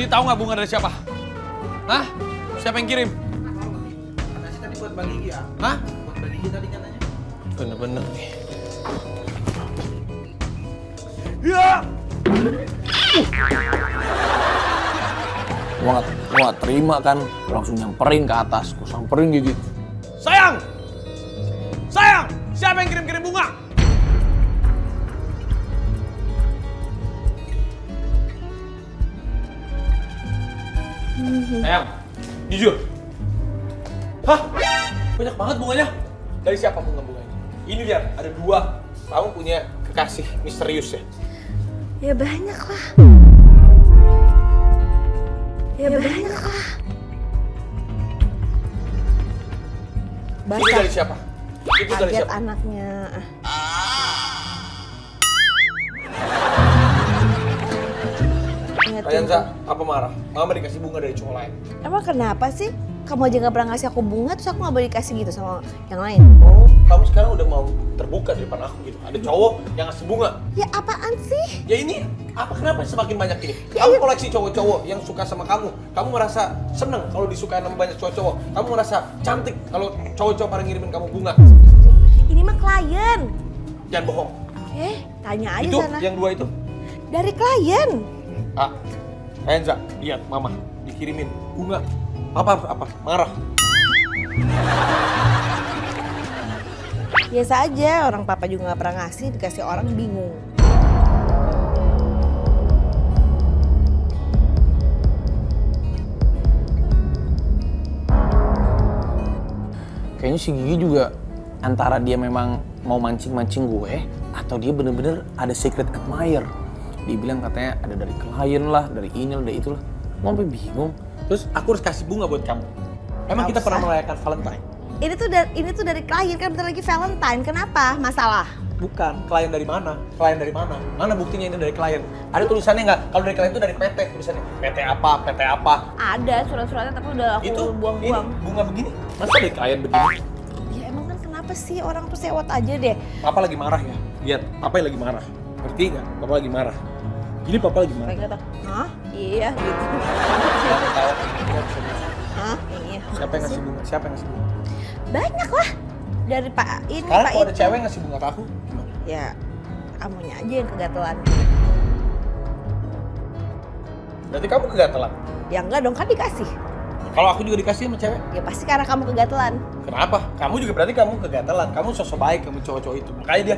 Gigi tahu nggak bunga dari siapa? Hah? Siapa yang kirim? Katanya sih tadi buat Bang Gigi ya. Hah? Buat Bang Gigi tadi katanya. Bener-bener nih. Ya! Gua nggak terima kan, langsung nyamperin ke atas, gua samperin Gigi. Sayang! Sayang! Siapa yang kirim-kirim bunga? Sayang, jujur. Hah? Banyak banget bunganya. Dari siapa bunga-bunganya? Ini lihat, ada 2. Kamu punya kekasih misterius ya? Ya banyak lah. Ya banyak lah. Ini dari siapa? Itu dari Kaget siapa? anaknya. Rayansa, apa marah? Mama dikasih bunga dari cowok lain. Emang kenapa sih? Kamu aja gak pernah ngasih aku bunga, terus aku gak boleh dikasih gitu sama yang lain? Oh, kamu sekarang udah mau terbuka di depan aku gitu. Ada cowok yang ngasih bunga. Ya apaan sih? Ya ini, kenapa semakin banyak ini? Kamu koleksi cowok-cowok yang suka sama kamu. Kamu merasa seneng kalau disukai sama banyak cowok-cowok. Kamu merasa cantik kalau cowok-cowok pada ngirimin kamu bunga. Ini mah klien. Jangan bohong. Tanya aja Itu, sana. yang 2 itu. Dari klien. Rayansa, lihat mama dikirimin bunga. Apa? Marah. Biasa aja, orang papa juga gak pernah ngasih, dikasih orang bingung. Kayaknya si Gigi juga antara dia memang mau mancing-mancing gue atau dia bener-bener ada secret admirer. Dia bilang katanya ada dari klien lah, dari ini lah, dari itu lah. Gue sampai bingung. Terus aku harus kasih bunga buat kamu. Emang kita pernah merayakan Valentine? Ini tuh dari klien, kan bentar lagi Valentine. Kenapa? Masalah? Bukan. Klien dari mana? Klien dari mana? Mana buktinya ini dari klien? Ada tulisannya nggak? Kalau dari klien itu dari PT tulisannya. PT apa? PT apa? Ada surat-suratnya tapi udah aku Itu buang-buang. ini bunga begini. Masa dari klien begini? Ya emang kan kenapa sih orang tuh sewot aja deh. Papa lagi marah ya? Lihat, Papa lagi marah. Ngerti nggak? Papa lagi marah. Gini Papa lagi marah. Kayak kata, hah? Iya gitu. Jangan ketawa. Hah? Iya. Siapa yang ngasih bunga? Siapa yang ngasih bunga? Banyak lah. Dari Pak ini, Sekarang Pak kalau itu. ada cewek yang ngasih bunga ke aku, gimana? Ya, kamunya aja yang kegatelan. Berarti kamu kegatelan. Ya enggak dong, kan dikasih. Kalau aku juga dikasih sama cewek, Ya pasti karena kamu kegatelan. kenapa? Kamu juga berarti kamu kegatelan. Kamu sosok baik kamu cowok-cowok itu. Makanya dia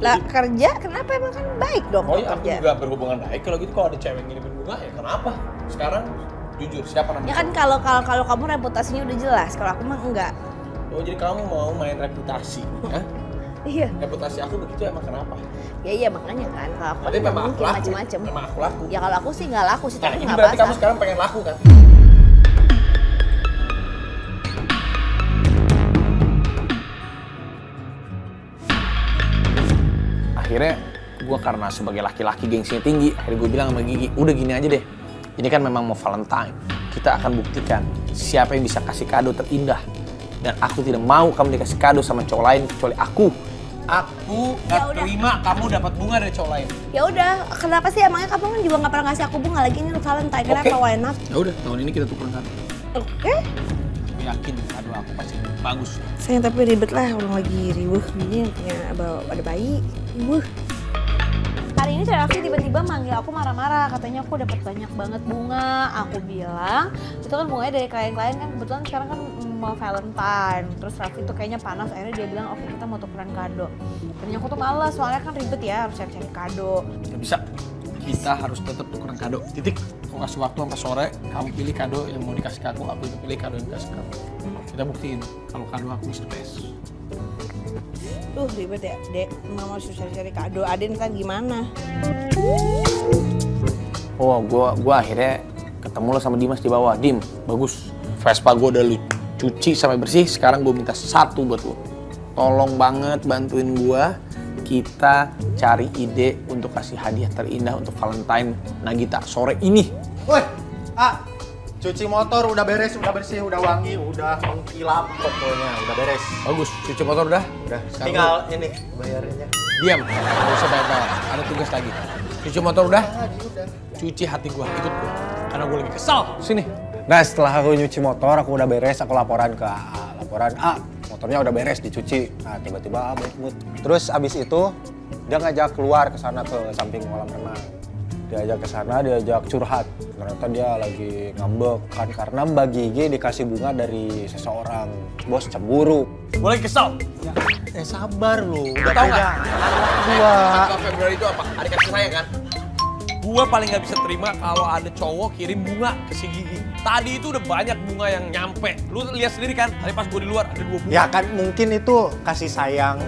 Lah kerja, kenapa emang kan baik dong oh kalau iya, aku kerja? juga berhubungan baik. Kalau gitu kalau ada cewek yang ngirimin bunga ya kenapa? Sekarang jujur siapa namanya? Ya kan kalau kamu reputasinya udah jelas, kalau aku mah enggak. Oh jadi kamu mau main reputasi, ya? Iya. Reputasi aku begitu emang kenapa? Ya iya makanya kan kalau aku Berarti nggak memang aku mungkin laku. macem-macem. Memang aku laku. Ya kalau aku sih nggak laku sih, Nah tapi ini nggak berarti kamu basah. sekarang pengen laku kan? Akhirnya gue karena sebagai laki-laki gengsinya tinggi, akhirnya gue bilang sama Gigi, udah gini aja deh. Ini kan memang mau Valentine. Kita akan buktikan siapa yang bisa kasih kado terindah. Dan aku tidak mau kamu dikasih kado sama cowok lain kecuali aku. Aku Ya gak udah. terima kamu dapat bunga dari cowok lain. Ya udah, kenapa sih emangnya kamu kan juga nggak pernah ngasih aku bunga lagi ini Valentine? Kenapa? Oke. Why not? Ya udah, tahun ini kita tukeran kado. Oke. Aku yakin kado aku pasti bagus. Sayang tapi ribet lah orang lagi ribuh. Ini punya ada bayi. Ribuh. Hari ini Raffi tiba-tiba manggil aku marah-marah, katanya aku dapat banyak banget bunga. Aku bilang, itu kan bunganya dari klien-klien kan, kebetulan sekarang kan mau Valentine. Terus Raffi tuh kayaknya panas, akhirnya dia bilang, oke kita mau tukeran kado. Tadinya aku tuh males, soalnya kan ribet ya, harus cari-cari kado. Gak bisa. Kita harus tetap tukeran kado. Titik. Aku kasih waktu sampai sore, kamu pilih kado yang mau dikasih ke aku juga pilih kado yang dikasih ke kamu. Kita buktiin kalau kado aku is the best. Duh ribet ya, Dek. Mama harus cari-cari kado. Aden kan gimana? Oh, gua akhirnya ketemu lo sama Dimas di bawah. Dim, bagus. Vespa gue udah lu cuci sampai bersih. Sekarang gue minta satu buat lo. Tolong banget bantuin gua. Kita cari ide untuk kasih hadiah terindah untuk Valentine Nagita sore ini. Woi, cuci motor udah beres, udah bersih, udah wangi, udah mengkilap pokoknya, udah beres. Bagus. Cuci motor udah? Udah, Sekarang tinggal ini bayarinnya. Diam. Gak usah bayar-bayar. Ada tugas lagi. Cuci motor udah? Udah. Cuci hati gua. Ikut gua. Karena gue lagi kesel. Sini. Nah setelah aku nyuci motor, aku udah beres, aku laporan ke AA. Laporan, motornya udah beres dicuci. Nah tiba-tiba bad mood. Terus abis itu dia ngajak keluar ke sana ke samping kolam renang. Diajak ke sana, diajak curhat. Ternyata dia lagi ngambek kan karena Mbak Gigi dikasih bunga dari seseorang. Bos cemburu. Gue lagi kesel. Sabar lu. Udah tau nggak? Gua. Tanggal Februari itu apa? Hari kasih sayang kan? Gua paling nggak bisa terima kalau ada cowok kirim bunga ke si Gigi. Tadi itu udah banyak bunga yang nyampe. Lu lihat sendiri kan? Tadi pas gue di luar ada 2 bunga. Ya kan mungkin itu kasih sayang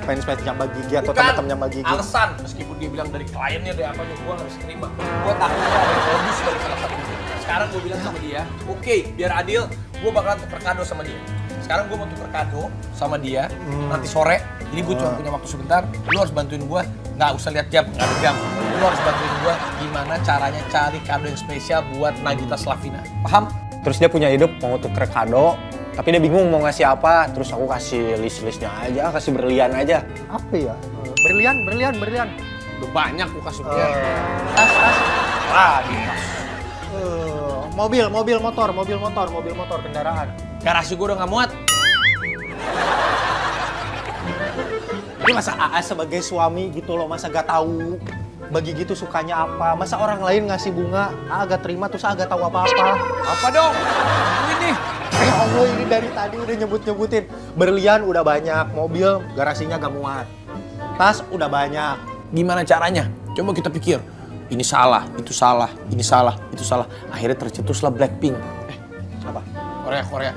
fans-fansnya Mbak Gigi atau teman-temannya Mbak Gigi. Alasan, meskipun dia bilang dari kliennya dari apanya, gue nggak bisa terima. Gue takut ada modus dari salah satu. Sekarang gue bilang sama dia, oke, biar adil, gue bakalan tuker kado sama dia. Sekarang gue mau tuker kado sama dia nanti sore. Jadi gue cuma punya waktu sebentar. Lu harus bantuin gue, nggak usah lihat jam, nggak ada jam. Lu harus bantuin gue gimana caranya cari kado yang spesial buat Nagita Slavina. Paham? Terus dia punya ide mau tuker kado, tapi dia bingung mau ngasih apa. Terus aku kasih list-listnya aja, kasih berlian aja. Apa ya? Berlian. Udah banyak gue kasih dia. Tas. Di tas. Mobil motor, kendaraan. Garasi gue udah nggak muat. Ini masa AA sebagai suami gitu loh, masa gak tahu bagi gitu sukanya apa. Masa orang lain ngasih bunga, AA gak terima terus AA gak tahu apa-apa. Apa dong? Ini. Ya Allah, ini dari tadi udah nyebut-nyebutin. Berlian udah banyak, mobil garasinya gak muat. Tas udah banyak. Gimana caranya? Coba kita pikir. Ini salah, itu salah, ini salah, itu salah. Akhirnya tercetuslah Blackpink. Apa? Korea.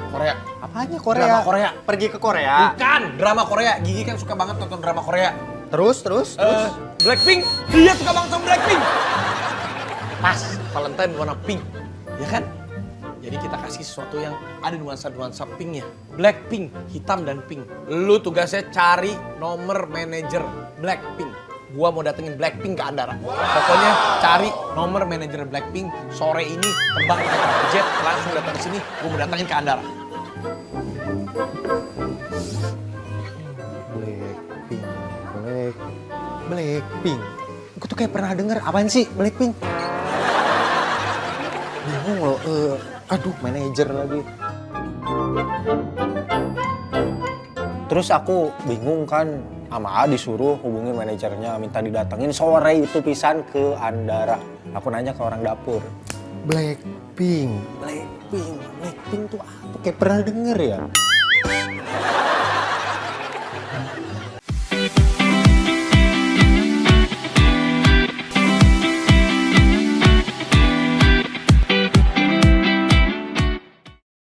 Apanya Korea? Drama Korea. Pergi ke Korea. Bukan, drama Korea. Gigi kan suka banget nonton drama Korea. Terus? Blackpink, dia suka banget sama Blackpink. Pas, Valentine warna pink, ya kan? Jadi kita kasih sesuatu yang ada nuansa-nuansa pinknya. Blackpink, hitam dan pink. Lu tugasnya cari nomor manajer Blackpink. Gua mau datengin Blackpink ke Andara. Pokoknya cari nomor manajer Blackpink sore ini terbang ke jet langsung datang ke sini. Gua mau datengin ke Andara. Blackpink. Gue tuh kayak pernah denger, apaan sih Blackpink? Bingung loh, aduh manajer lagi. Terus aku bingung kan, sama A disuruh hubungi manajernya, minta didatengin sore itu pisan ke Andara. Aku nanya ke orang dapur. Blackpink tuh apa? Kayak pernah denger ya?